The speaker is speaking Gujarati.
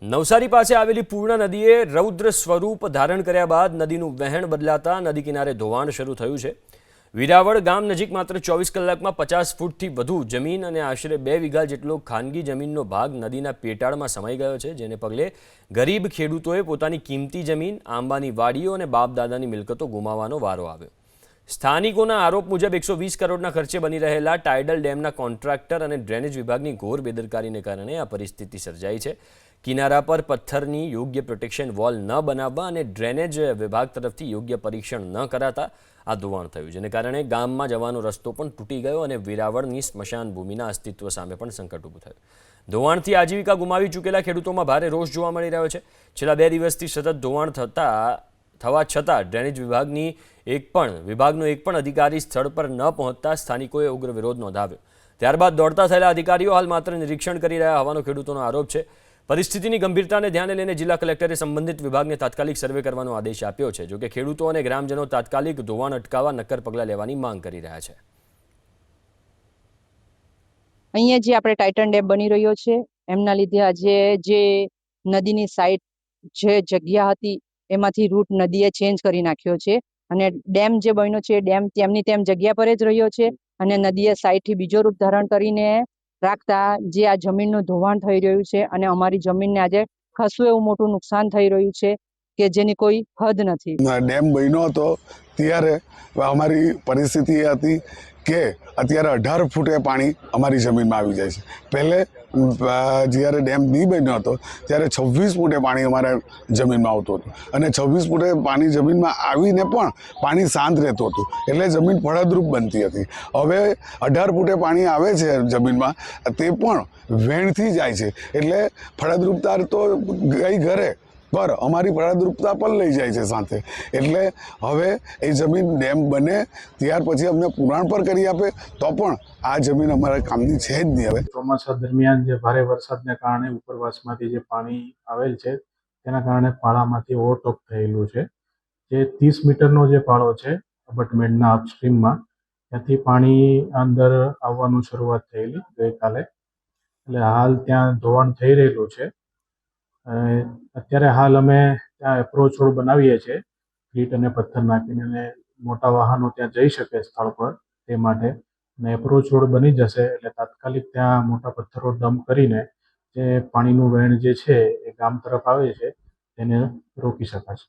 નવસારી પાસે આવેલી પૂર્ણા નદીએ રૌદ્ર સ્વરૂપ ધારણ કર્યા બાદ નદીનું વહેણ બદલાતા નદી કિનારે ધોવાણ શરૂ થયું છે। વિરાવળ ગામ નજીક માત્ર 24 કલાકમાં 50 ફૂટથી વધુ જમીન અને આશરે 2 વીઘા જેટલો ખાનગી જમીનનો ભાગ નદીના પેટાળમાં સમાઈ ગયો છે, જેને પગલે ગરીબ ખેડૂતોએ પોતાની કિંમતી જમીન, આંબાની વાડીઓ અને બાપ-દાદાની મિલકતો ગુમાવવાનો વારો આવ્યો। સ્થાનિકોના આરોપ મુજબ 120 કરોડના ખર્ચે બની રહેલા ટાઇડલ ડેમના કોન્ટ્રાક્ટર અને ડ્રેનેજ વિભાગની ઘોર બેદરકારીને કારણે આ પરિસ્થિતિ સર્જાઈ છે। કિનારા પર પથ્થરની યોગ્ય પ્રોટેક્શન વોલ ન બનાવવા અને ડ્રેનેજ વિભાગ તરફથી યોગ્ય પરીક્ષણ ન કરાતા આ ધોવાણ થયું, જેને કારણે ગામમાં જવાનો રસ્તો પણ તૂટી ગયો અને વેરાવળની સ્મશાન ભૂમિના અસ્તિત્વ સામે પણ સંકટ ઊભું થયું। ધોવાણથી આજીવિકા ગુમાવી ચૂકેલા ખેડૂતોમાં ભારે રોષ જોવા મળી રહ્યો છે। છેલ્લા 2 દિવસથી સતત ધોવાણ થવા છતાં ડ્રેનેજ વિભાગનો એક પણ અધિકારી સ્થળ પર ન પહોંચતા સ્થાનિકોએ ઉગ્ર વિરોધ નોંધાવ્યો। ત્યારબાદ દોડતા થયેલા અધિકારીઓ હાલ માત્ર નિરીક્ષણ કરી રહ્યા હોવાનો ખેડૂતોનો આરોપ છે। પરિસ્થિતિની ગંભીરતાને ધ્યાને લઈને જિલ્લા કલેક્ટરે સંબંધિત વિભાગને તાત્કાલિક સર્વે કરવાનો આદેશ આપ્યો છે। જોકે ખેડૂતો અને ગ્રામજનો તાત્કાલિક ધોવાણ અટકાવવા નક્કર પગલાં લેવાની માંગ કરી રહ્યા છે। અહીંયા જે આપણે ટાઇટન ડેમ બની રહ્યો છે એમના લીધે આજે જે નદીની સાઈડ જે જગ્યા હતી એમાંથી રૂટ નદીએ ચેન્જ કરી નાખ્યો છે અને ડેમ જે બન્યો છે ડેમ તેમની તેમ જગ્યા પર જ રહ્યો છે અને નદીએ સાઈડથી બીજો રૂપ ધારણ કરીને રાખતા જે આ જમીનનું ધોવાણ થઈ રહ્યું છે અને અમારી જમીનને આજે ખાસું એવું મોટું નુકસાન થઈ રહ્યું છે કે જેની કોઈ હદ નથી। ડેમ બન્યો હતો ત્યારે અમારી પરિસ્થિતિ એ હતી કે અત્યારે 18 ફૂટે પાણી અમારી જમીનમાં આવી જાય છે। પહેલે જ્યારે ડેમ નહીં બન્યો હતો ત્યારે 26 ફૂટે પાણી અમારા જમીનમાં આવતું હતું અને 26 ફૂટે પાણી જમીનમાં આવીને પણ પાણી શાંત રહેતું હતું, એટલે જમીન ફળદ્રુપ બનતી હતી। હવે 18 ફૂટે પાણી આવે છે જમીનમાં, તે પણ વેણથી જાય છે, એટલે ફળદ્રુપતા તો ગઈ ઘરે પર અમારી ફળદ્રુપતા પણ લઈ જાય છે સાથે। એટલે હવે એ જમીન ડેમ બને ત્યાર પછી અમને પુરાણ પર કરી આપે તો પણ આ જમીન અમારા કામની છે જ નહીં। હવે ચોમાસા દરમિયાન જે ભારે વરસાદને કારણે ઉપરવાસમાંથી જે પાણી આવેલ છે તેના કારણે પાળામાંથી ઓવરટોપ થયેલું છે। જે 30 મીટરનો જે પાળો છે અબટમેન્ટના અપસ્ટ્રીમમાં, ત્યાંથી પાણી અંદર આવવાનું શરૂઆત થયેલી ગઈકાલે, એટલે હાલ ત્યાં ધોવાણ થઈ રહેલું છે। અત્યારે હાલ અમે ત્યાં એપ્રોચ રોડ બનાવીએ છીએ ઈંટ અને પથ્થર નાખીને, અને મોટા વાહનો ત્યાં જઈ શકે સ્થળ પર તે માટે, અને એપ્રોચ રોડ બની જશે એટલે તાત્કાલિક ત્યાં મોટા પથ્થરો ડમ્પ કરીને જે પાણીનું વહેણ જે છે એ ગામ તરફ આવે છે તેને રોકી શકાશે।